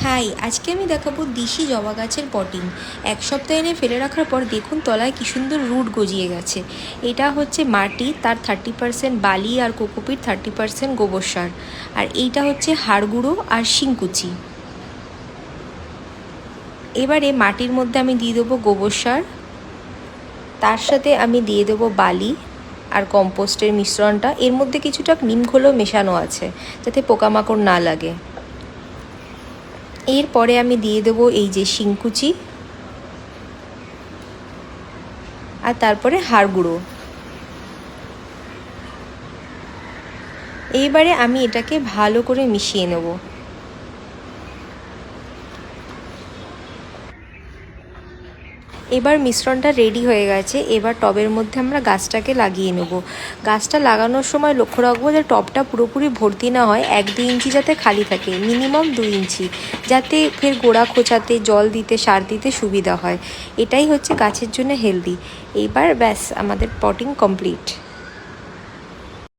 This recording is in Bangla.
হাই, আজকে আমি দেখাবো দেশি জবা গাছের পটিং। এক সপ্তাহ এনে ফেলে রাখার পর দেখুন তলায় কি সুন্দর রুট গজিয়ে গেছে। এটা হচ্ছে মাটি, তার 30% বালি আর কোকোপিট, 30% গোবর সার। আর এইটা হচ্ছে হাড় গুঁড়ো আর শিংকুচি। এবারে মাটির মধ্যে আমি দিয়ে দেবো গোবর সার, তার সাথে আমি দিয়ে দেবো বালি আর কম্পোস্টের মিশ্রণটা। এর মধ্যে কিছুটা নিম খোলও মেশানো আছে যাতে পোকামাকড় না লাগে। এরপরে আমি দিয়ে দেবো এই যে শিংকুচি, আর তারপরে হাড় গুঁড়ো। এইবারে আমি এটাকে ভালো করে মিশিয়ে নেব। এবার মিশ্রণটা রেডি হয়ে গেছে। এবার টবের মধ্যে আমরা গাছটাকে লাগিয়ে নেব। গাছটা লাগানোর সময় লক্ষ্য রাখবো যে টবটা পুরোপুরি ভর্তি না হয়, 1-2 ইঞ্চি যাতে খালি থাকে, মিনিমাম 2 ইঞ্চি, যাতে ফের গোড়া খোঁচাতে, জল দিতে, সার দিতে সুবিধা হয়। এটাই হচ্ছে গাছের জন্য হেলদি। এইবার ব্যাস, আমাদের পটিং কমপ্লিট।